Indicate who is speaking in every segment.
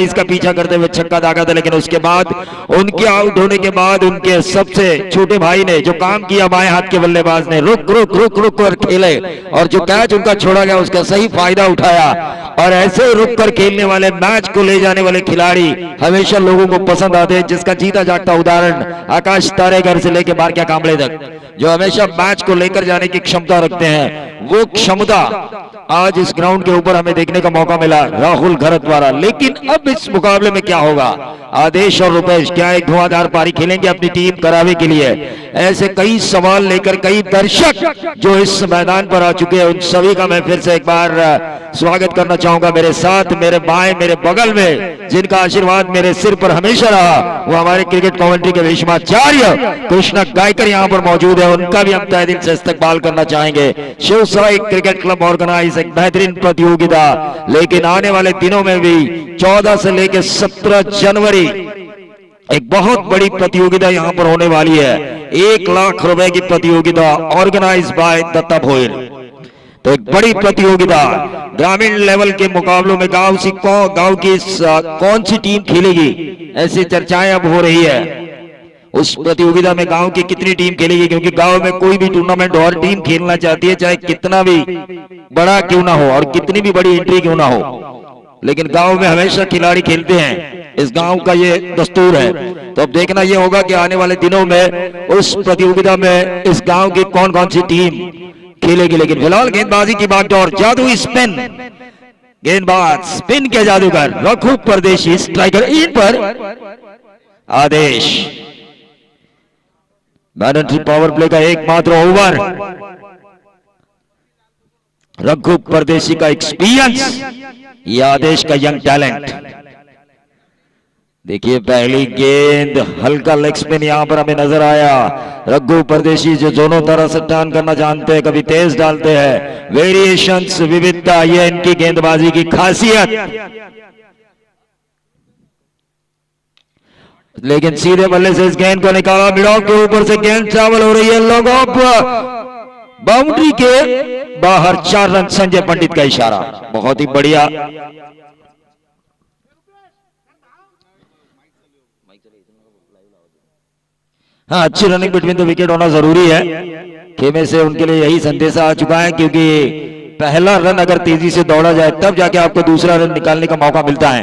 Speaker 1: इसका पीछा करते हुए छक्का दागा था, लेकिन उसके बाद उनके आउट होने के बाद उनके सबसे छोटे भाई ने जो काम किया बाएं हाथ के बल्लेबाज ने रुक रुक रुक रुक कर खेले और जो कैच उनका छोड़ा गया उसका सही फायदा उठाया। और ऐसे रुक कर खेलने वाले, मैच को ले जाने वाले खिलाड़ी हमेशा लोगों को पसंद आते हैं, जिसका जीता जागता उदाहरण आकाश तारेगर से लेकर बारकिया कांबले तक, जो हमेशा मैच को लेकर जाने की क्षमता रखते हैं। वो क्षमता आज इस ग्राउंड के ऊपर हमें देखने का मौका मिला राहुल घरत द्वारा। लेकिन अब इस मुकाबले में क्या होगा? आदेश और रुपेश क्या एक धुआंधार पारी खेलेंगे अपनी टीम करावे के लिए? ऐसे कई सवाल लेकर कई दर्शक जो इस मैदान पर आ चुके हैं, उन सभी का मैं फिर से एक बार स्वागत करना चाहूंगा। मेरे साथ, मेरे बाएं, मेरे बगल में जिनका आशीर्वाद मेरे सिर पर हमेशा रहा, वो हमारे क्रिकेट कमेंट्री के भीष्माचार्य कृष्णा गायकर यहाँ पर मौजूद है। उनका भी हम तहे दिल से इस्तकबाल करना चाहेंगे। शिवसराय क्रिकेट क्लब ऑर्गेनाइज एक बेहतरीन प्रतियोगिता, लेकिन आने वाले दिनों में भी 14 से लेकर 17 जनवरी एक बहुत बड़ी प्रतियोगिता यहां पर होने वाली है। 1 लाख रुपए की प्रतियोगिता ऑर्गेनाइज बाय दत्ता भोयर। तो एक बड़ी प्रतियोगिता ग्रामीण लेवल के मुकाबलों में गांव की कौन सी टीम खेलेगी, ऐसी चर्चाएं अब हो रही है। उस प्रतियोगिता में गांव की कितनी टीम खेलेगी, क्योंकि गांव में कोई भी टूर्नामेंट और टीम खेलना चाहती है, चाहे कितना भी बड़ा क्यों ना हो और कितनी भी बड़ी एंट्री क्यों ना हो, लेकिन गांव में हमेशा खिलाड़ी खेलते हैं। इस गांव का ये दस्तूर है। तो अब देखना ये होगा कि आने वाले दिनों में उस प्रतियोगिता में इस गांव की कौन कौन सी टीम खेलेगी। लेकिन फिलहाल गेंदबाजी की बागडोर, जादू स्पिन, गेंदबाज स्पिन के जादूगर रघु परदेशी, स्ट्राइकर इन पर आदेश। मैंडेटरी पावर प्ले का एकमात्र ओवर, रघु परदेशी का एक्सपीरियंस, ये आदेश का यंग टैलेंट। देखिए पहली गेंद, हल्का लेग स्पिन यहां पर हमें नजर आया। रघु परदेशी जो दोनों तरह से टर्न करना जानते हैं, कभी तेज डालते हैं, वेरिएशंस, विविधता, ये इनकी गेंदबाजी की खासियत। लेकिन सीधे बल्ले से इस गेंद को निकाला, मिडॉक के ऊपर से गेंद ट्रैवल हो रही है, लोग बाउंड्री के बाहर, 4 रन, संजय पंडित का इशारा, बहुत ही बढ़िया। हाँ, अच्छी रनिंग बिटवीन द विकेट होना जरूरी है। खेमे से उनके लिए यही संदेशा आ चुका है, क्योंकि पहला रन अगर तेजी से दौड़ा जाए तब जाके आपको दूसरा रन निकालने का मौका मिलता है।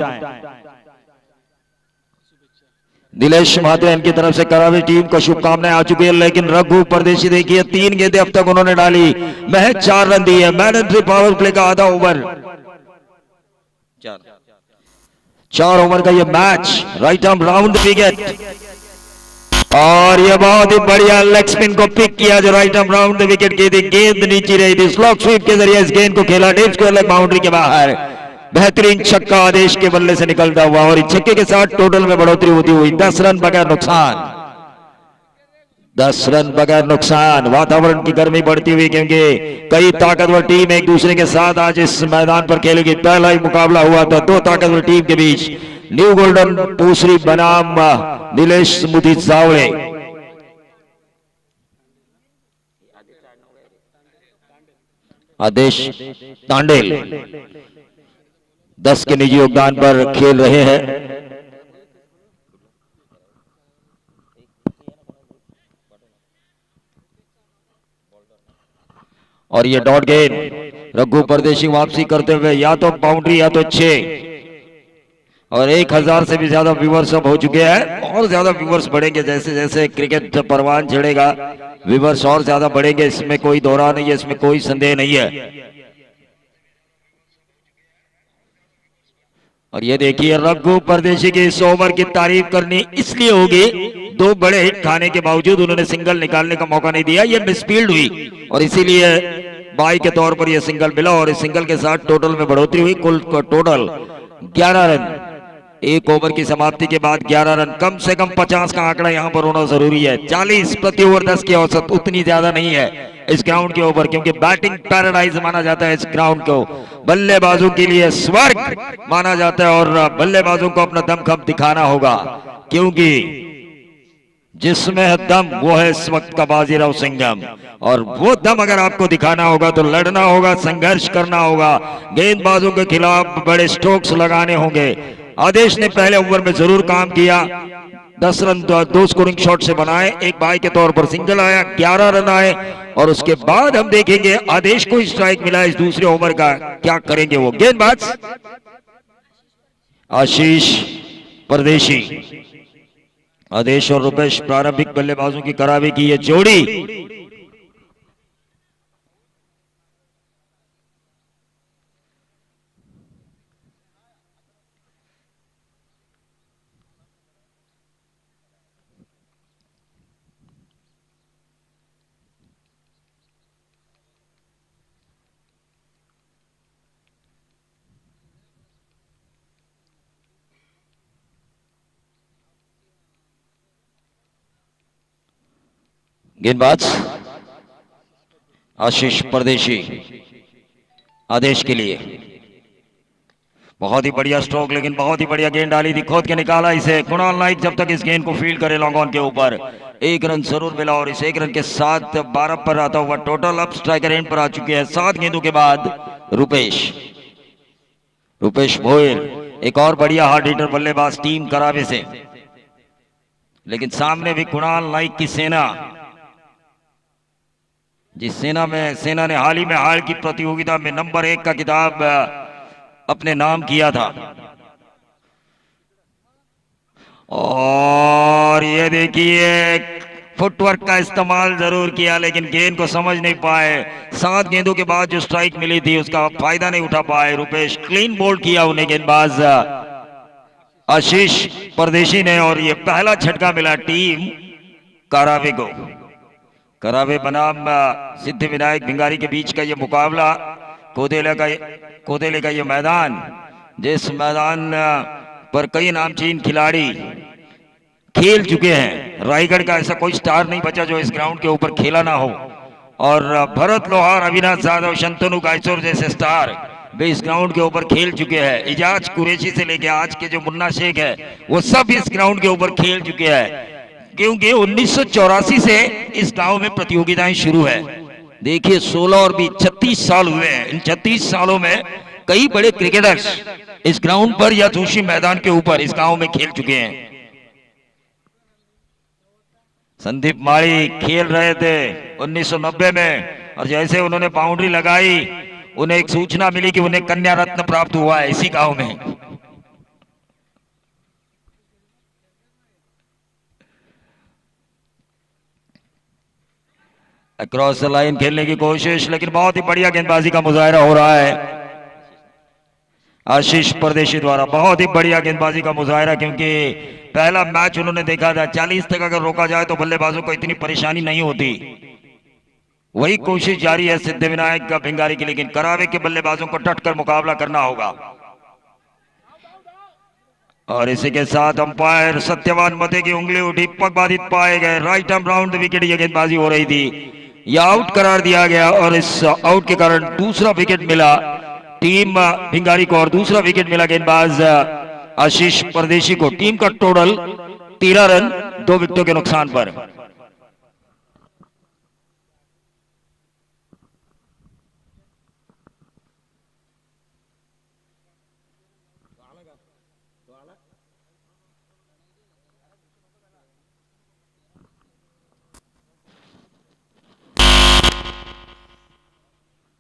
Speaker 1: दिलेश महात्रे इनकी तरफ से करावे टीम को शुभकामनाएं आ चुकी है। लेकिन रघु परदेशी देखिए 3 गेंदें अब तक उन्होंने डाली, महज 4 रन दिए। मैंडेटरी पावर प्ले का आधा ओवर, 4 ओवर का ये match, right arm round wicket, और ये बहुत ही बढ़िया लेग स्पिन को पिक किया जो राइट आर्म राउंड विकेट की थी। गेंद नीचे रही थी, स्लॉग स्वीप के जरिए इस गेंद को खेला डीप स्क्वायर लेग बाउंड्री के बाहर। बेहतरीन छक्का आदेश के बल्ले से निकलता हुआ, और इस छक्के के साथ टोटल में बढ़ोतरी होती हुई 10 रन बगैर नुकसान, 10 रन बगैर नुकसान। वातावरण की गर्मी बढ़ती हुई, क्योंकि कई ताकतवर टीम एक दूसरे के साथ आज इस मैदान पर खेलेगी। पहला ही मुकाबला हुआ था 2 ताकतवर टीम के बीच, न्यू गोल्डन पूसरी बनाम नीलेश स्मृति सावळे। आदेश तांडेल 10 के निजी योगदान पर खेल रहे हैं। और ये डॉट गेंद, रघु परदेशी वापसी करते हुए या तो बाउंड्री या तो 6, और 1000 से भी ज्यादा व्यूवर्स अब हो चुके हैं। और ज्यादा व्यूवर्स बढ़ेंगे जैसे जैसे क्रिकेट परवान चढ़ेगा, व्यूवर्स और ज्यादा बढ़ेंगे, इसमें कोई दौरा नहीं है, इसमें कोई संदेह नहीं है। और ये देखिए रघु परदेशी की इस ओवर की तारीफ करनी इसलिए होगी, 2 बड़े हिट खाने के बावजूद उन्होंने सिंगल निकालने का मौका नहीं दिया, ये मिसफील्ड हुई और इसीलिए बाई के तौर पर यह सिंगल मिला। और इस सिंगल के साथ टोटल में बढ़ोतरी हुई, कुल टोटल 11 रन। 1 ओवर की समाप्ति के बाद 11 रन, कम से कम 50 का आंकड़ा यहां पर होना जरूरी है। 40 प्रति ओवर 10 की औसत उतनी ज्यादा नहीं है इस ग्राउंड के ऊपर, क्योंकि बैटिंग पैराडाइज माना जाता है इस ग्राउंड को, बल्लेबाजों के लिए स्वर्ग माना जाता है। और बल्लेबाजों को अपना दमखम दिखाना होगा, क्योंकि जिसमें है दम वो है इस वक्त का बाजीराव सिंघम, और वो दम अगर आपको दिखाना होगा तो लड़ना होगा, संघर्ष करना होगा, गेंदबाजों के खिलाफ बड़े स्ट्रोक्स लगाने होंगे। आदेश ने पहले ओवर में जरूर काम किया, 10 रन दो स्कोरिंग शॉट से बनाए, एक बाई के तौर पर सिंगल आया, 11 रन आए और उसके बाद हम देखेंगे आदेश को स्ट्राइक मिला इस दूसरे ओवर का, क्या करेंगे वो। गेंदबाज आशीष परदेशी, आदेश और रुपेश प्रारंभिक बल्लेबाजों की करावे की ये जोड़ी। गेंदबाज आशीष परदेशी आदेश के लिए, बहुत ही बढ़िया स्ट्रोक, लेकिन बहुत ही बढ़िया गेंद डाली थी, खोद के निकाला इसे कुणाल नाइक। जब तक इस गेंद को फील्ड करे लॉन्ग ऑन के ऊपर 1 रन जरूर मिला और इस 1 रन के साथ 12 पर आता हुआ टोटल अब स्ट्राइकर एंड पर आ चुके हैं। 7 गेंदों के बाद रुपेश भोयल, एक और बढ़िया हार्ड हिटर बल्लेबाज टीम करावे से, लेकिन सामने भी कुणाल नाइक की सेना, जिस सेना ने हाल ही में हाल की प्रतियोगिता में नंबर 1 का खिताब अपने नाम किया था। और ये देखिए फुटवर्क का इस्तेमाल जरूर किया, लेकिन गेंद को समझ नहीं पाए। 7 गेंदों के बाद जो स्ट्राइक मिली थी उसका फायदा नहीं उठा पाए रुपेश। क्लीन बोल्ड किया उन्हें गेंदबाज आशीष परदेशी ने और ये पहला झटका मिला टीम करावे को। करावे बनाम सिद्धि विनायक भिंगारी के बीच का ये मुकाबला, कोदेले का ये मैदान, जिस मैदान पर कई नामचीन खिलाड़ी खेल चुके हैं। रायगढ़ का ऐसा कोई स्टार नहीं बचा जो इस ग्राउंड के ऊपर खेला ना हो, और भरत लोहार, अविनाश यादव, शंतनु गायसोर जैसे स्टार भी इस ग्राउंड के ऊपर खेल चुके हैं। इजाज कुरैशी से लेके आज के जो मुन्ना शेख है वो सब इस ग्राउंड के ऊपर खेल चुके हैं, क्योंकि 1984 से इस गांव में प्रतियोगिताएं शुरू है। देखिए 16 और भी 36 साल हुए हैं। इन 36 सालों में कई बड़े क्रिकेटर्स इस ग्राउंड पर या जोशी मैदान के ऊपर इस गांव में खेल चुके हैं। संदीप माड़ी खेल रहे थे 1990 में, और जैसे उन्होंने बाउंड्री लगाई उन्हें एक सूचना मिली कि उन्हें कन्या रत्न प्राप्त हुआ है इसी गांव में। अक्रॉस द लाइन खेलने की कोशिश, लेकिन बहुत ही बढ़िया गेंदबाजी का मुजाहरा हो रहा है आशीष परदेशी द्वारा। बहुत ही बढ़िया गेंदबाजी का मुजाहरा, क्योंकि पहला मैच उन्होंने देखा था 40 तक अगर रोका जाए तो बल्लेबाजों को इतनी परेशानी नहीं होती। वही कोशिश जारी है सिद्धि विनायक का भिंगारी की, लेकिन करावे के बल्लेबाजों को डटकर मुकाबला करना होगा। और इसी के साथ अंपायर सत्यवान मते की उंगली उठी, पगबाधित पाए गए। राइट आर्म राउंड विकेट ये गेंदबाजी हो रही थी, यह आउट करार दिया गया और इस आउट के कारण दूसरा विकेट मिला टीम भिंगारी को और दूसरा विकेट मिला गेंदबाज आशीष परदेशी को। टीम का टोटल 13 रन 2 विकेटों के नुकसान पर।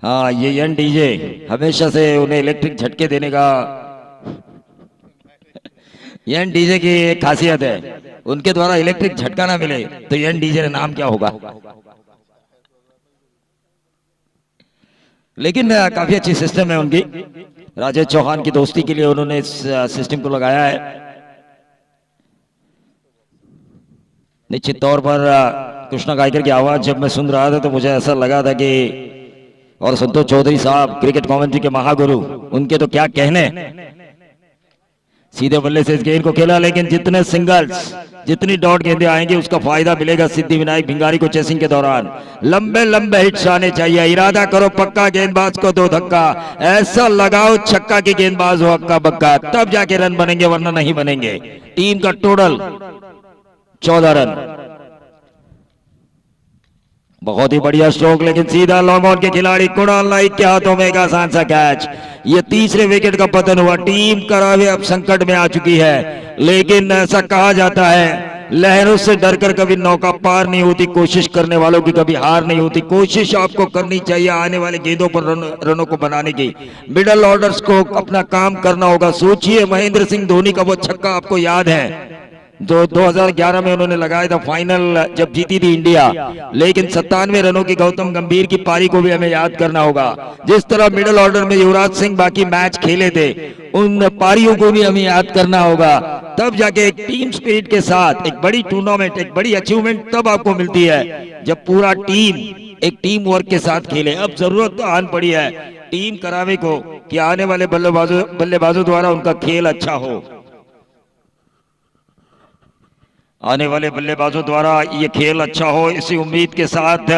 Speaker 1: हाँ, ये एन डीजे हमेशा से उन्हें इलेक्ट्रिक झटके देने का एन डीजे की एक खासियत है, उनके द्वारा इलेक्ट्रिक झटका ना मिले तो एन डीजे का नाम क्या होगा। लेकिन काफी अच्छी सिस्टम है उनकी, राजेश चौहान की दोस्ती के लिए उन्होंने इस सिस्टम को लगाया है। निश्चित तौर पर कृष्णा गायकर की आवाज जब मैं सुन रहा था तो मुझे ऐसा लगा था कि, और संतोष चौधरी साहब क्रिकेट कमेंट्री के महागुरु, उनके तो क्या कहने, सीधे बल्ले से इस गेंद को खेला, लेकिन जितने सिंगल्स जितनी डॉट गेंदें आएंगी उसका फायदा मिलेगा सिद्धि विनायक भिंगारी को चेसिंग के दौरान। लंबे लंबे हिट्स आने चाहिए, इरादा करो पक्का, गेंदबाज को 2 धक्का ऐसा लगाओ छक्का की गेंदबाज हो हक्का बक्का, तब जाके रन बनेंगे वरना नहीं बनेंगे। टीम का टोटल 14 रन। बहुत ही बढ़िया स्ट्रोक, लेकिन सीधा लॉन्ग ऑन के खिलाड़ी कुणाल नाइक के हाथों में एक आसान सा कैच। ये तीसरे विकेट का पतन हुआ। टीम करावे अब संकट में आ चुकी है, लेकिन ऐसा कहा जाता है लहरों से डरकर कभी नौका पार नहीं होती, कोशिश करने वालों की कभी हार नहीं होती। कोशिश आपको करनी चाहिए आने वाले गेंदों पर रनों को बनाने की। मिडल ऑर्डर्स को अपना काम करना होगा। सोचिए महेंद्र सिंह धोनी का वो छक्का आपको याद है जो 2011 में उन्होंने लगाया था, फाइनल जब जीती थी इंडिया, लेकिन 97 रनों की गौतम गंभीर की पारी को भी हमें याद करना होगा। जिस तरह मिडिल ऑर्डर में युवराज सिंह बाकी मैच खेले थे, उन पारियों को भी हमें याद करना होगा। तब जाके एक टीम स्पिरिट के साथ एक बड़ी टूर्नामेंट, एक बड़ी अचीवमेंट तब आपको मिलती है जब पूरा टीम एक टीम वर्क के साथ खेले। अब जरूरत तो आन पड़ी है टीम करावे को कि आने वाले बल्लेबाजों द्वारा उनका खेल अच्छा हो, आने वाले बल्लेबाजों द्वारा ये खेल अच्छा हो। इसी उम्मीद के साथ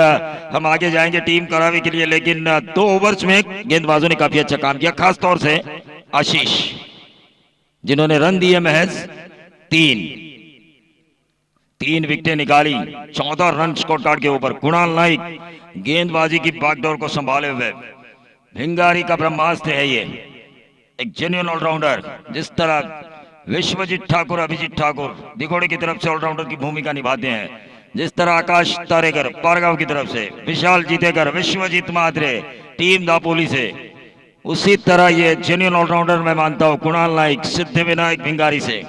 Speaker 1: हम आगे जाएंगे टीम करावे के लिए। लेकिन 2 ओवर्स में गेंदबाजों ने काफी अच्छा काम किया, खास तौर से आशीष जिन्होंने रन दिए महज 3 विकेटें निकाली, 14 रन स्कोर कार्ड के ऊपर। कुणाल नाइक गेंदबाजी की बागडोर को संभाले हुए भिंगारी का ब्रह्मास्त्र है। ये एक जेन्युइन ऑलराउंडर, जिस तरह विश्वजीत ठाकुर, अभिजीत ठाकुर दिघोड़े की तरफ से ऑलराउंडर की भूमिका निभाते हैं, जिस तरह आकाश तारेकर पारगांव की तरफ से, विशाल जीतेकर, विश्वजीत मात्रे टीम दापोली से, उसी तरह ये जेन्युइन ऑलराउंडर मैं मानता हूं कुणाल नाइक सिद्धिविनायक भिंगारी से।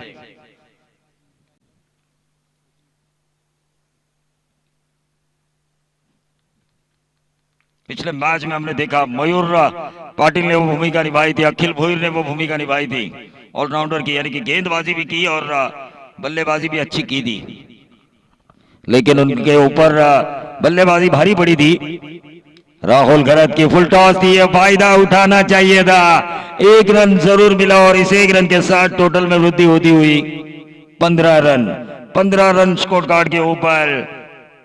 Speaker 1: पिछले मैच में हमने देखा मयूर पाटिल ने वो भूमिका निभाई थी, अखिल भोईर ने वो भूमिका निभाई थी ऑलराउंडर की, यानी कि गेंदबाजी भी की और बल्लेबाजी भी अच्छी की थी। लेकिन उनके ऊपर बल्लेबाजी भारी पड़ी थी। राहुल गरत की फुल टॉस थी, फायदा उठाना चाहिए था। 1 रन जरूर मिला और इस 1 रन के साथ टोटल में वृद्धि होती हुई 15 रन स्कोर कार्ड के ऊपर।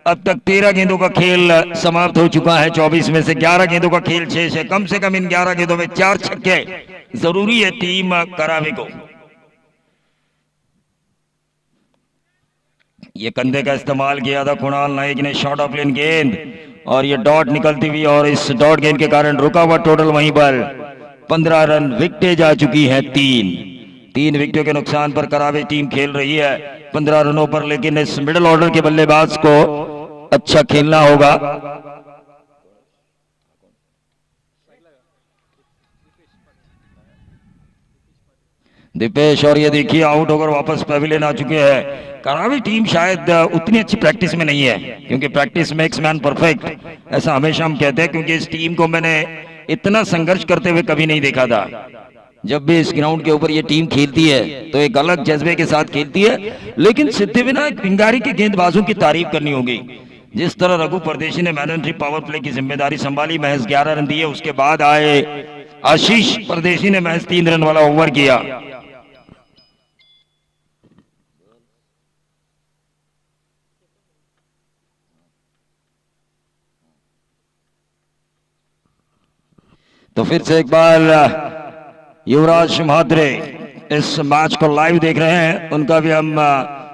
Speaker 1: अब तक 13 गेंदों का खेल समाप्त हो चुका है। 24 में से 11 गेंदों का खेल शेष है। कम से कम इन 11 गेंदों में 4 छक्के जरूरी है टीम करावे को। ये कंधे का इस्तेमाल किया था कुणाल नाइक ने, शॉर्ट ऑफ लेन गेंद, और ये डॉट निकलती हुई और इस डॉट गेंद के कारण रुका हुआ टोटल वहीं पर 15 रन। विकेटें जा चुकी है 3 विकेटों के नुकसान पर करावे टीम खेल रही है 15 रनों पर। लेकिन इस मिडिल ऑर्डर के बल्लेबाज को अच्छा खेलना होगा। दीपेश, और ये देखिए आउट होकर वापस पवेलियन आ चुके हैं। करावी टीम शायद उतनी अच्छी प्रैक्टिस में नहीं है, क्योंकि प्रैक्टिस मेक्स मैन परफेक्ट, ऐसा हमेशा हम कहते हैं। क्योंकि इस टीम को मैंने इतना संघर्ष करते हुए कभी नहीं देखा था। जब भी इस ग्राउंड के ऊपर ये टीम खेलती है तो एक अलग जज्बे के साथ खेलती है। लेकिन सिद्धिविनायक भिंगारी के गेंदबाजों की तारीफ करनी होगी। जिस तरह रघु परदेशी ने मैंडेटरी पावर प्ले की जिम्मेदारी संभाली, महज 11 रन दिए। उसके बाद आए आशीष परदेशी ने महज 3 रन वाला ओवर किया। तो फिर से एक बार युवराज म्हात्रे इस मैच को लाइव देख रहे हैं, उनका भी हम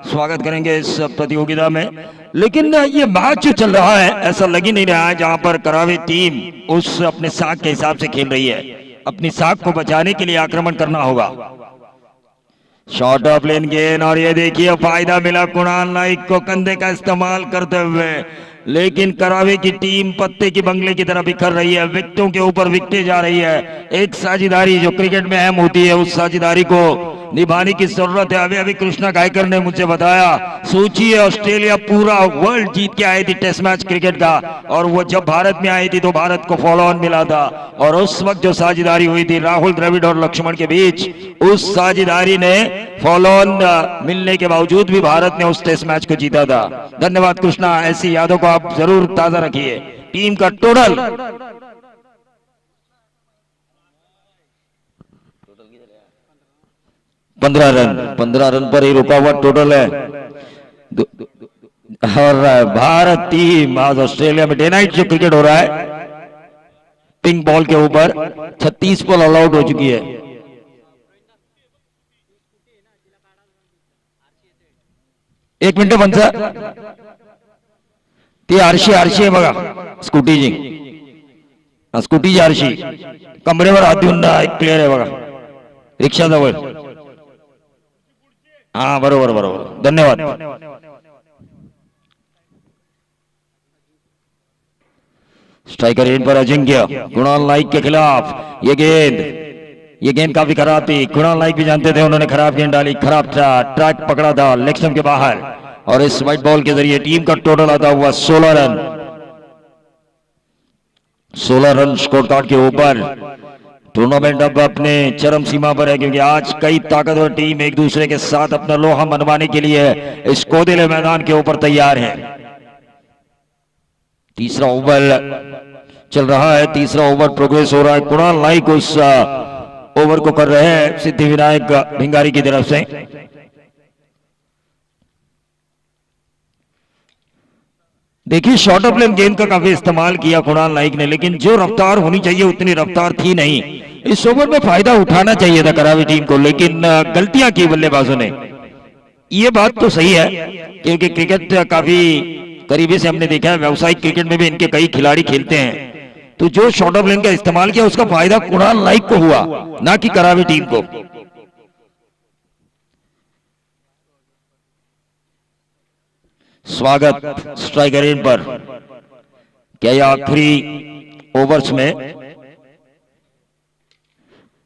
Speaker 1: स्वागत करेंगे इस प्रतियोगिता में। लेकिन ये मैच जो चल रहा है ऐसा लग ही नहीं रहा है जहां पर करावे टीम उस अपने साख के हिसाब से खेल रही है। अपनी साख को बचाने के लिए आक्रमण करना होगा। शॉर्ट ऑफ लेन गेंद, और ये देखिए फायदा मिला कुणाल नाइक को कंधे का इस्तेमाल करते हुए। लेकिन करावे की टीम पत्ते की बंगले की तरह बिखर रही है, विकेटों के ऊपर विकेटें जा रही है। एक साझेदारी जो क्रिकेट में अहम होती है, उस साझेदारी को निभाने की जरूरत है। अभी कृष्णा गायकर ने मुझे बताया, सोचिए ऑस्ट्रेलिया पूरा वर्ल्ड जीत के आई थी टेस्ट मैच क्रिकेट का, और वो जब भारत में आई थी तो भारत को फॉलो ऑन मिला था। और उस वक्त जो साझेदारी हुई थी राहुल द्रविड़ और लक्ष्मण के बीच, उस साझेदारी ने फॉलो ऑन मिलने के बावजूद भी भारत ने उस टेस्ट मैच को जीता था। धन्यवाद कृष्णा, ऐसी यादों को आप जरूर ताजा रखिए। टीम का टोटल 15 रन पर ही रुका हुआ टोटल है। और भारत टीम आज ऑस्ट्रेलिया में डे नाइट जो क्रिकेट हो रहा है पिंक बॉल के ऊपर 36 पर ऑल आउट हो चुकी है। एक मिनट बंसा ती आरशी आरशी आहे बघा स्कूटीची, स्कूटीची आरशी कमरेवर हात देऊन क्लिअर आहे बघा रिक्षाजवळ. हा बरोबर बरोबर, धन्यवाद. स्ट्राइकर एंड पर अजिंक्य, कुणाल नाइक के खिलाफ ये गेंद काफी खराब थी. कुणाल नाइक भी जानते थे उन्होंने खराब गेंद डाली, खराब ट्रैक पकड़ा था लेग स्टंप के बाहर. और इस व्हाइट बॉल के जरिए टीम का टोटल आता हुआ 16 रन. 16 रन स्कोर कार्ड के ऊपर. टूर्नामेंट अब अपने चरम सीमा पर है क्योंकि आज कई ताकतवर टीम एक दूसरे के साथ अपना लोहा मनवाने के लिए इस कोदिले मैदान के ऊपर तैयार है. तीसरा ओवर चल रहा है, तीसरा ओवर प्रोग्रेस हो रहा है. कुणाल नाइक उस ओवर को कर रहे हैं सिद्धिविनायक भिंगारी की तरफ से. देखिए शॉर्टर प्लेन गेंद का काफी इस्तेमाल किया कुणाल नाइक ने, लेकिन जो रफ्तार होनी चाहिए उतनी रफ्तार थी नहीं. इस ओवर में फायदा उठाना चाहिए था करावी टीम को, लेकिन गलतियां की बल्लेबाजों ने. ये बात तो सही है क्योंकि क्रिकेट काफी करीबी से हमने देखा है, व्यावसायिक क्रिकेट में भी इनके कई खिलाड़ी खेलते हैं. तो जो शॉर्टर प्लेन का इस्तेमाल किया उसका फायदा कुणाल नाइक को हुआ, ना कि करावी टीम को. स्वागत स्ट्राइकर एंड पर. क्या ये आखिरी ओवर्स में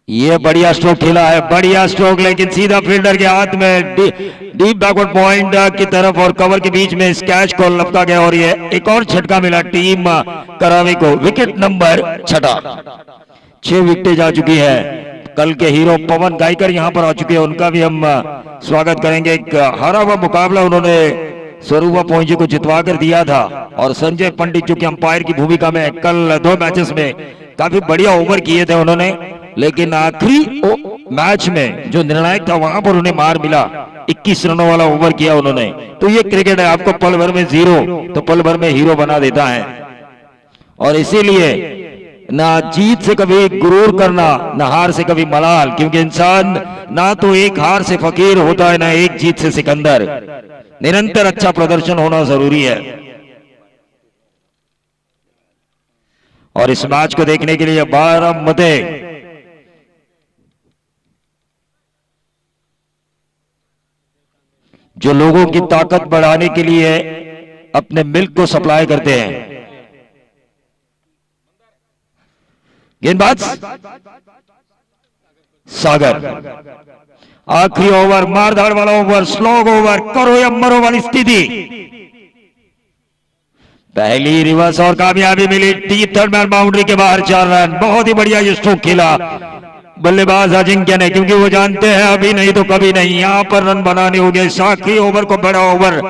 Speaker 1: ये बढ़िया स्ट्रोक खेला है, बढ़िया स्ट्रोक, लेकिन सीधा फील्डर के हाथ में डीप बैकवर्ड पॉइंट की तरफ और कवर के बीच में इस कैच को लपका गया और ये एक और झटका मिला टीम करावी को. विकेट नंबर 6 विकेटें जा चुकी है. कल के हीरो पवन गायकर यहां पर आ चुके हैं, उनका भी हम स्वागत करेंगे. एक हारा हुआ मुकाबला उन्होंने स्वरूपा पहुंचे को जितवा कर दिया था और संजय पंडित जो कि अंपायर की भूमिका में कल 2 मैचेस में काफी बढ़िया ओवर किए थे उन्होंने, लेकिन आखिरी मैच में जो निर्णायक था वहां पर उन्हें मार मिला. 21 रनों वाला ओवर किया उन्होंने. तो ये क्रिकेट है, आपको पल भर में 0 तो पल भर में हीरो बना देता है. और इसीलिए ना जीत से कभी गुरूर करना, ना हार से कभी मलाल, क्योंकि इंसान ना तो एक हार से फकीर होता है ना एक जीत से सिकंदर. निरंतर अच्छा प्रदर्शन होना जरूरी है. और इस मैच को देखने के लिए 12 मते जो लोगों की ताकत बढ़ाने के लिए अपने मिल्क को सप्लाई करते हैं. गेंदबाज सागर. आखिरी ओवर, मारधाड़ वाला ओवर, स्लॉग ओवर, करो या मरो वाली स्थिति. पहली रिवर्स और कामयाबी मिली. डीप थर्ड मैन बाउंड्री के बाहर 4 रन. बहुत ही बढ़िया ये स्ट्रोक खेला बल्लेबाज अजिंक्य ने, क्योंकि वो जानते हैं अभी नहीं तो कभी नहीं, यहां पर रन बनाने होंगे. आखिरी ओवर को बड़ा ओवर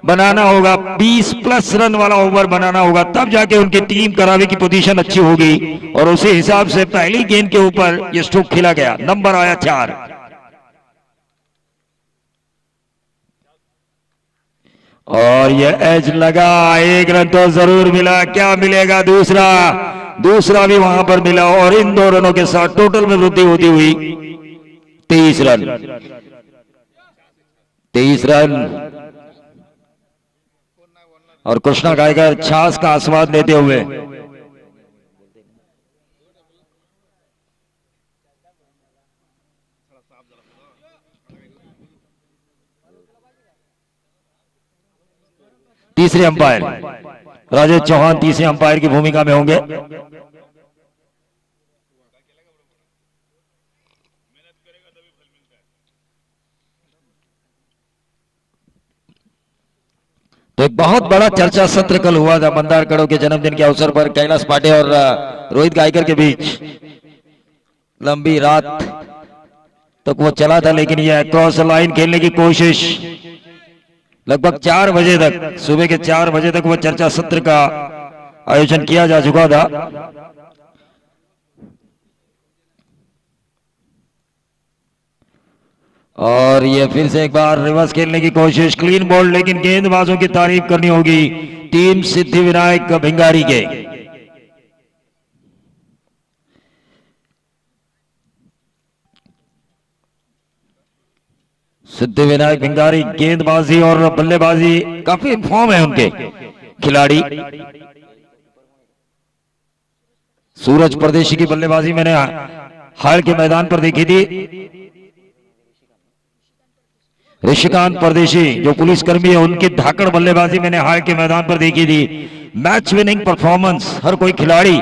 Speaker 1: बनाना होगा, 20+ रन वाला ओवर बनाना होगा, तब जाके उनकी टीम करावी की पोजीशन अच्छी होगी. और उसी हिसाब से पहली गेंद के ऊपर ये स्ट्रोक खेला गया. नंबर आया 4. और ये एज लगा, 1 रन तो जरूर मिला. क्या मिलेगा? दूसरा भी वहां पर मिला और इन 2 रनों के साथ टोटल में वृद्धि होती हुई 23 रन. 23 रन. और कृष्णा गायकर छास का आस्वाद लेते हुए तीसरे अंपायर राजेश चौहान तीसरे अंपायर की भूमिका में होंगे. तो एक बहुत बड़ा चर्चा सत्र कल हुआ था मंदार कड़ो के जन्मदिन के अवसर पर. कैलाश पाटे और रोहित गायकर के बीच लंबी रात तक वो चला था, लेकिन ये क्रॉस लाइन खेलने की कोशिश लगभग 4 बजे तक, सुबह के 4 बजे तक वो चर्चा सत्र का आयोजन किया जा चुका था. और ये फिर से एक बार रिवर्स खेलने की कोशिश, क्लीन बॉल, लेकिन गेंदबाजों की तारीफ करनी होगी टीम सिद्धिविनायक भिंगारी के. सिद्धिविनायक भिंगारी गेंदबाजी और बल्लेबाजी काफी फॉर्म है उनके. खिलाड़ी। सूरज परदेशी की बल्लेबाजी मैंने हाल के मैदान पर देखी थी। ऋषिकांत परदेशी जो पुलिसकर्मी है, उनकी धाकड़ बल्लेबाजी मैंने हाल के मैदान पर देखी थी। मैच विनिंग परफॉर्मेंस हर कोई खिलाड़ी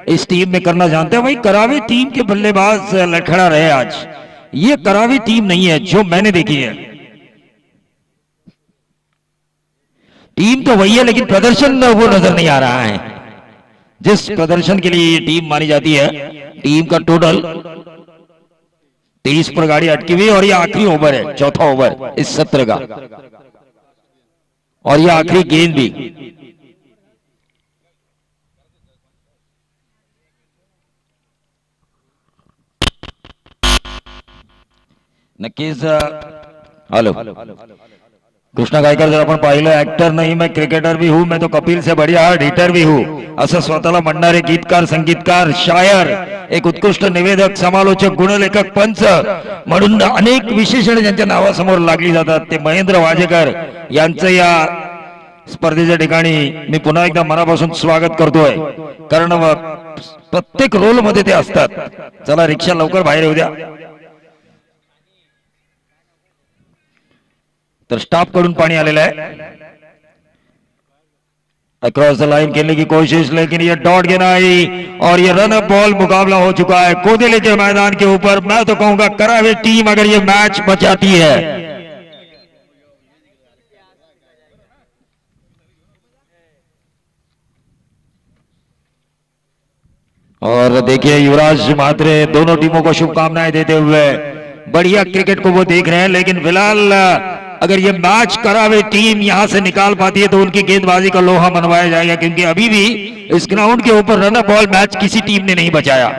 Speaker 1: इस टीम में करना जानते हैं। वही करावी टीम के बल्लेबाज लड़खड़ा रहे आज। ये करावी टीम नहीं है जो मैंने देखी है। टीम तो वही है लेकिन प्रदर्शन वो नजर नहीं आ रहा है जिस प्रदर्शन के लिए ये टीम मानी जाती है। टीम का टोटल 23 पर गाड़ी अटकी हुई और ये आखिरी ओवर है, चौथा ओवर इस सत्र का, और ये आखिरी गेंद भी। नक्कीच हेलो कृष्णा गायकर, जर आपण पाहिलं ऍक्टर नाही, मैं क्रिकेटर भी हूं, मैं तो कपिल से बढ़िया हार्ड हिटर भी हूं, असं स्वतःला म्हणणारे गीतकार, संगीतकार, शायर, एक उत्कृष्ट निवेदक, समालोचक, गुणलेखक, पंच म्हणून अनेक विशेषणे ज्यांच्या नावासमोर लागली जातात ते महेंद्र वाजेकर यांचं या स्पर्धेच्या ठिकाणी मी पुन्हा एकदा मनापासून स्वागत करतोय, कारण प्रत्येक रोल मध्ये ते असतात। चला रिक्षा लवकर बाहेर येऊ द्या। तो स्टॉप कडून पानी आलेला है। अक्रॉस द लाइन खेलने की कोशिश, लेकिन ये डॉट गेंद आई और ये रन अप बॉल मुकाबला हो चुका है कोदिले के मैदान के ऊपर। मैं तो कहूंगा करावे टीम अगर ये मैच बचाती है, और देखिए युवराज म्हात्रे दोनों टीमों को शुभकामनाएं देते हुए बढ़िया क्रिकेट को वो देख रहे हैं। लेकिन फिलहाल अगर ये मैच करावे टीम यहां से निकाल पाती है तो उनकी गेंदबाजी का लोहा मनवाया जाएगा, क्योंकि अभी भी इस ग्राउंड के ऊपर रन अप बॉल मैच किसी टीम ने नहीं बचाया।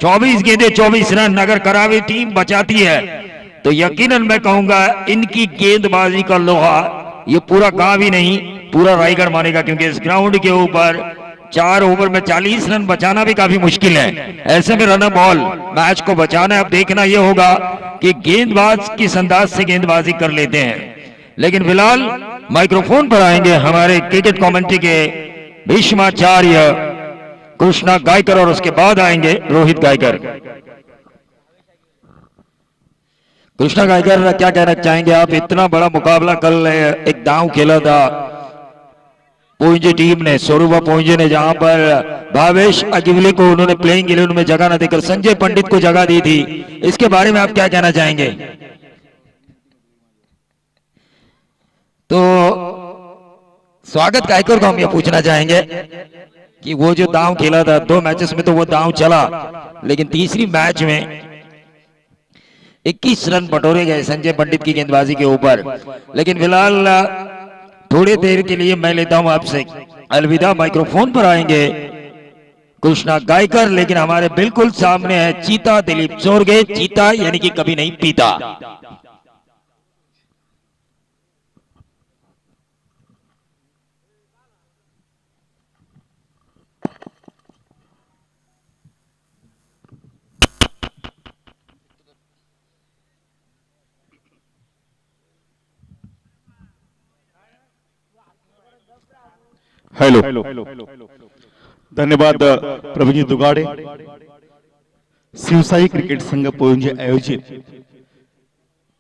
Speaker 1: 24 गेंदें 24 रन अगर करावे टीम बचाती है तो यकीनन मैं कहूंगा इनकी गेंदबाजी का लोहा ये पूरा गांव ही नहीं पूरा रायगढ़ मानेगा, क्योंकि इस ग्राउंड के ऊपर 4 ओवर में 40 रन बचाना भी काफी मुश्किल है। ऐसे में रन अप बॉल मैच को बचाना है। अब देखना यह होगा कि गेंदबाज किस अंदाज से गेंदबाजी कर लेते हैं। लेकिन फिलहाल माइक्रोफोन पर आएंगे हमारे क्रिकेट कमेंट्री के भीष्माचार्य कृष्णा गायकर और उसके बाद आएंगे रोहित गायकर। कृष्णा गायकर, क्या कहना चाहेंगे आप? इतना बड़ा मुकाबला कल एक दांव खेला था पोइंजे टीम ने, स्वरूपा पोइंजे ने, जहां पर भावेश अगिवले को उन्होंने प्लेइंग 11 में जगह न देकर संजय पंडित को जगह दी थी। इसके बारे में आप क्या कहना चाहेंगे? तो स्वागत गायकर को हम ये पूछना चाहेंगे कि वो जो दांव खेला था 2 मैचेस में तो वो दांव चला, लेकिन तीसरी मैच में 21 रन बटोरे गए संजय पंडित की गेंदबाजी के ऊपर। लेकिन फिलहाल थोड़ी देर के लिए मैं लेता हूं आपसे अलविदा। माइक्रोफोन पर आएंगे कृष्णा गायकर, लेकिन हमारे बिल्कुल सामने है चीता दिलीप चोरगे। चीता यानी कि कभी नहीं पीता।
Speaker 2: हेलो, धन्यवाद प्रभुजी दुगाडे। शिवसाई क्रिकेट संघ पोयंजे आयोजित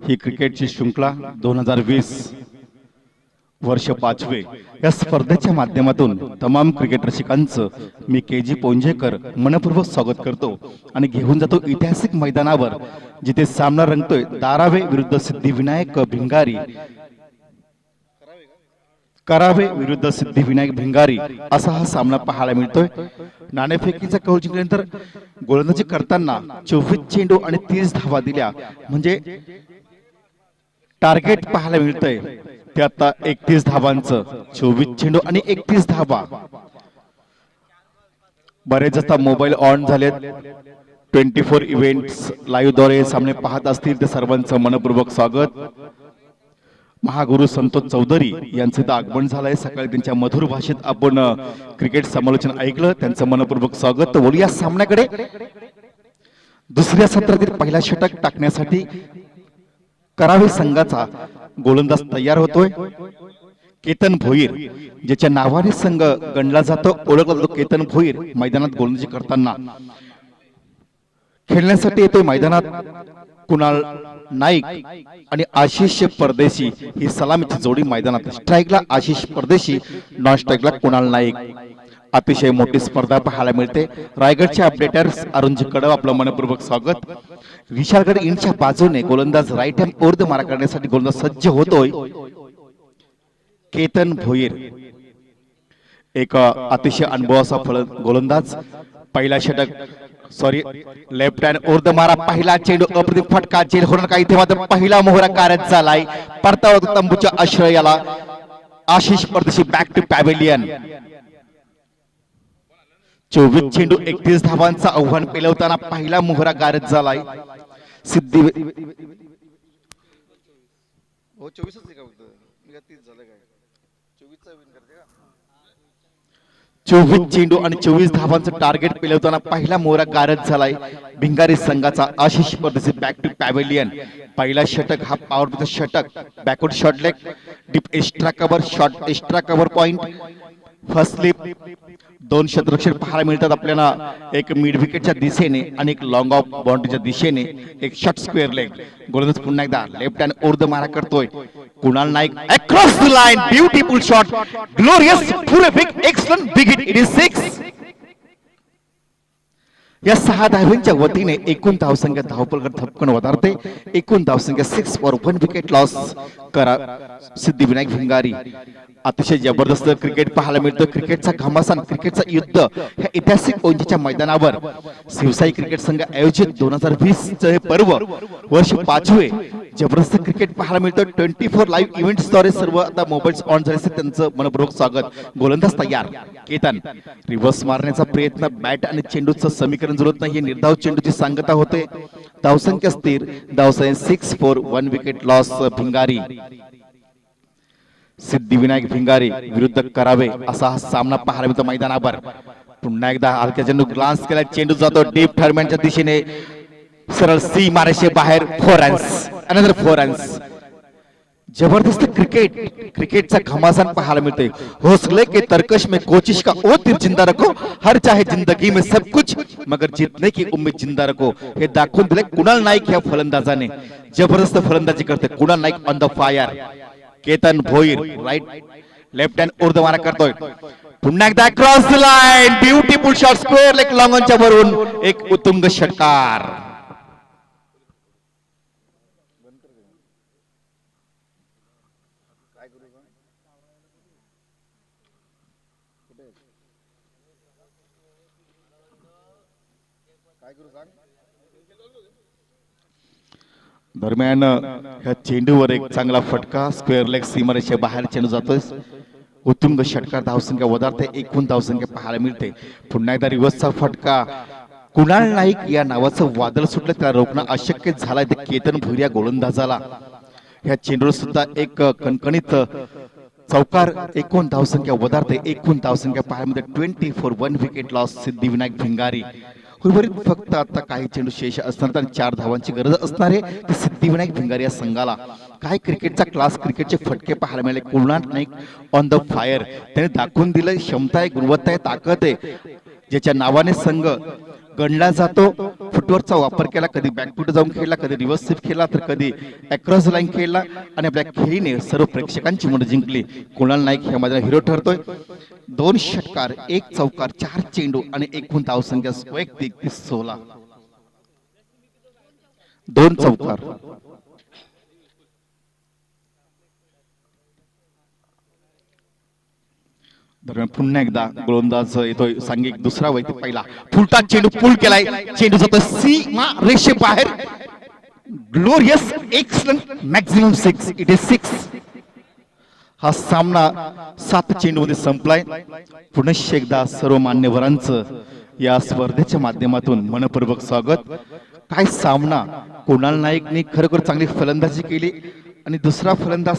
Speaker 2: ही क्रिकेटची श्रृंखला 2020 वर्ष 5वे या स्पर्धेच्या माध्यमातून तमाम क्रिकेट रसिकांचं मी केजी पोंजेकर मनपूर्वक स्वागत करतो आणि घेऊन जातो ऐतिहासिक मैदानावर, जिथे सामना रंगतोय दारावे विरुद्ध सिद्धिविनायक भिंगारी, करावे विरुद्ध सिद्धिविनायक भिंगारी असा हा सामना पाहायला मिळतोय। नाणेफेकीचा कौल जिंकल्यानंतर गोलंदाजी करताना 24 चेंडू आणि 30 धावा दिल्या, म्हणजे टार्गेट पाहायला मिळतंय ते आता 31 धावांचं। 24 चेंडू आणि 31 धावा। बरेच आता मोबाईल ऑन झालेत, 24 इव्हेंट्स लाईव्ह द्वारे सामने पाहत असतील ते सर्वांचं मनपूर्वक स्वागत। महागुरु संतोष चौधरी यांचे तर आगमन झालंय, सकाळी त्यांच्या मधुर भाषेत आपण क्रिकेट समालोचन ऐकलं, त्यांचं मनपूर्वक स्वागत। तर बोलूया सामन्याकडे। दुसऱ्या सत्रातील पहिला षटक टाकण्यासाठी करावे संघाचा गोलंदाज तयार होतोय। केतन भोईर, ज्याच्या नावाने संघ गणला जातो, ओळखला जातो केतन भोईर, मैदानात गोलंदाजी करताना खेळण्यासाठी येतोय मैदानात कुणाल नाईक आणि आशिष परदेशी ही सलामीची जोडी मैदानात. स्ट्राईकला आशिष परदेशी, नॉन स्ट्राईकला कुणाल नाईक. अतिशय मोठी स्पर्धा पाहायला मिळते. रायगडचे अपडेटर्स अरुणजी कडव आपलं मनपूर्वक स्वागत. विशालगड इंडच्या बाजूने गोलंदाज राईट हँड ओव्हर द मारा करण्यासाठी गोलंदाज सज्ज होतोय केतन भोईर, एक अतिशय अनुभवाचा गोलंदाज. पहिला षटक लेफ्ट हँड ओव्हर द मारा, पहिला चेंडू अप्रतिम फटका, जेल होणार का इथे मात्र पहिला मोहरा कार्यरत झालाय. परतावा तंबूच्या आश्रयाला आशिष परदेशी बॅक टू पॅव्हेलियन. 24 चेंडू 31 धावांचा आव्हान पेलवताना पहिला मोहरा कार्यरत झालाय. सिद्धी 24 चेंडू आणि 24 धावांचं टार्गेट पेलवताना पहिला मोहरा गारद झालाय भिंगारी संघाचा आशिष परदेशी बॅक टू पॅव्हेलियन. पहिला षटक हा पॉवर प्लेचा षटक, backward shot leg, deep extra cover, short extra cover point, first slip. 2 शतरक्षक पाहायला मिळतात आपल्याला, एक मिड विकेटच्या दिशेने आणि एक लॉंग ऑफ बाउंड्रीच्या दिशेने, एक शॉट स्क्वेअर लेग. गोलंदाज पुन्हा एकदा लेफ्ट हँड ओव्हर द मारा करतोय Kunal Naik. Across the line, beautiful shot, glorious, पुरेफिक, excellent, big hit. It is 6. या 6 धावांच्या वतीने एकूण धावसंख्या धावपलकर धपकन वधारते. एकूण धावसंख्या 6 फॉर 1 विकेट लॉस करा सिद्धिविनायक भिंगारी. अतिशय जबरदस्त क्रिकेट पाहायला मिळतं. क्रिकेटचा घमासान, क्रिकेटचा युद्ध ह्या ऐतिहासिक ओंजीच्या मैदानावर शिवसाई क्रिकेट संघ आयोजित 2020 चे हे पर्व वर्ष 5वे जबरदस्त क्रिकेट पाहायला मिळतं. 24 लाईव्ह इव्हेंट्सद्वारे सर्व आता मोबाईल्स ऑन झाले, त्यांचं मनपूर्वक स्वागत. गोलंदाज तयार केतन, रिव्हर्स मारण्याचा प्रयत्न, बॅट आणि चेंडूचं समीकरण जुळत नाही, निर्धाव चेंडूची सांगता होते. धावसंख्या स्थिर, धावसंख्या 6 फॉर 1 विकेट लॉस भिंगारी. सिद्धिविनायक भिंगारी विरुद्ध करावे असा हा सामना पाहायला मिळतो मैदानावर. पुन्हा एकदा हलक्या चेंडू ग्लान्स केला, चेंडू जातो डीप थर्डमॅनच्या दिशेने, सरळ सी मारेशे बाहेर. 4 रन्स, अनदर 4 रन्स. जबरदस्त क्रिकेट, क्रिकेटचा घमासान पाहायला मिळते. हौसले के तरकश में कोशिश का ओ तीर जिंदा रखो, हर चाहे जिंदगी में सब कुछ मगर जीतने की उम्मीद जिंदा रखो, हे दाखवून दिले कुणाल नाईक या फलंदाजाने. जबरदस्त फलंदाजी करते Kunal Naik on the fire. Ketan Bhoir right left hand over the मारा करतोय पुन्हा एकदा cross the line, beautiful shot, square leg, long ऑनच्या वरून एक उत्तुंग षटकार. दरम्यान ह्या चेंडूवर एक चांगला फटका, स्क्वेअर लेग, सीमारेषे बाहेर चेंडू जातोय. उत्तुंग षटकार, धावसंख्या वधारते. एकूण धावसंख्या पाहायला मिळते. पुन्हा एकदा रिव्हर्सचा फटका. कुणाल नाईक या नावाचं वादळ सुटलं, त्याला रोखणं अशक्य झालंय ते केतन भोईर या गोलंदाजाला. ह्या चेंडूवर सुद्धा एक कणकणीत चौकार. एकूण धावसंख्या वधारते. एकूण धावसंख्या पाहायला मिळते 20 फॉर 1 विकेट लॉस सिद्धिविनायक भिंगारी. उर्वरित फक्त आता काही चेंडू शेष असणार, तर 4 धावांची गरज असणार आहे ते सिद्धिविनायक भिंगारी या संघाला. काय क्रिकेटचा क्लास, क्रिकेटचे फटके पाहायला मिळाले. Kunal Naik on the fire, त्याने दाखवून दिलं क्षमता आहे, गुणवत्ता आहे, ताकद आहे, ज्याच्या नावाने संघ गणला जातो. फुटवर्कचा वापर केला, कधी बॅकफुट जाऊन खेळला, कधी रिव्हर्स स्वीप खेळला, तर कधी अक्रॉस लाईन खेळला आणि आपल्या खेळीने सर्व प्रेक्षकांची मन जिंकली. कुणाल नाईक ह्या माझा हिरो ठरतोय. 2 षटकार, 1 चौकार, 4 चेंडू आणि एकूण धावसंख्या वैयक्तिक 16. 2 चौकार. दरम्यान पुन्हा एकदा गोलंदाज येतोय सांघिक दुसरा वैयक्तिक. पहिला फुलटा चेंडू पूल केलाय, चेंडू जातो सीमा रेषे बाहेर. Glorious, excellent, maximum 6. It is 6. हा सामना 7 चेंडूमध्ये संपलाय. पुनश्च एकदा सर्व मान्यवरांचं या स्पर्धेच्या माध्यमातून मनपूर्वक स्वागत. काय सामना. कुणाल नाईकने खरोखर चांगली फलंदाजी केली आणि दुसरा फलंदाज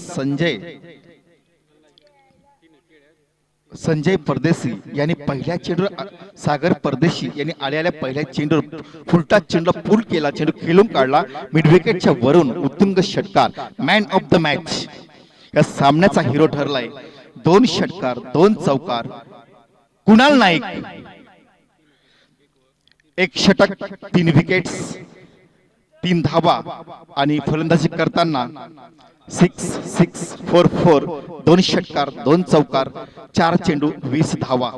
Speaker 2: संजय परदेशी यांनी पहिल्या चेंडूवर, सागर परदेशी यांनी आलेल्या पहिल्या चेंडूवर फुलटा चेंडूला पूल केला, चेंडू खेळून काढला मिड विकेटच्या वरून. उत्तुंग षटकार, मॅन ऑफ द मॅच या सामन्याचा हिरो ठरलाय 2 षटकार 2 चौकार. कुणाल नाईक 1 षटक 3 विकेट्स 3 धावा आणि फलंदाजी करताना 6-6-4-4 2 षटकार 2 चौकार 4 चेंडू 20 धावा.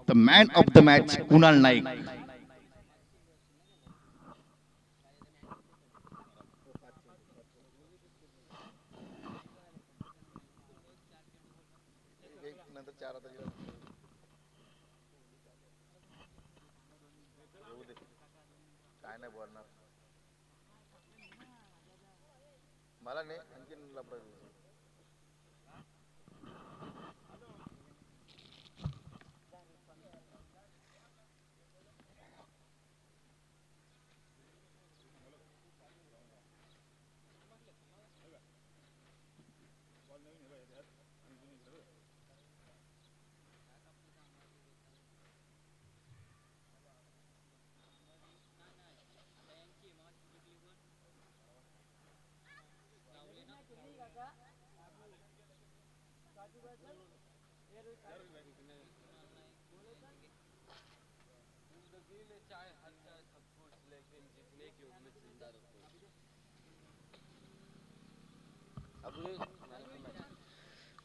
Speaker 2: The man of the match Kunal Naik.
Speaker 3: मला नाही आणखीन लफडा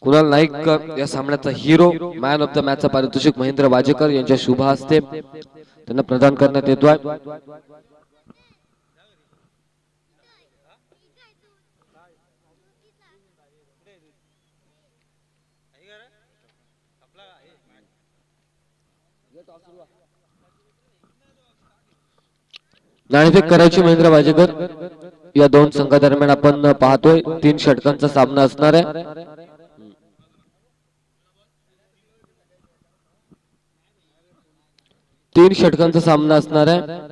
Speaker 4: कुणाल नाईक या सामन्याचा हिरो, मॅन ऑफ द मॅचचा पारितोषिक महेंद्र वाजेकर यांच्या शुभ हस्ते त्यांना प्रदान करण्यात येतोय. नाणेफेक करायची महेंद्र वाजेकर. या दोन संघादरम्यान आपण पाहतोय 3 षटकांचा सामना असणार आहे. 3 षटकांचा सामना असणार आहे.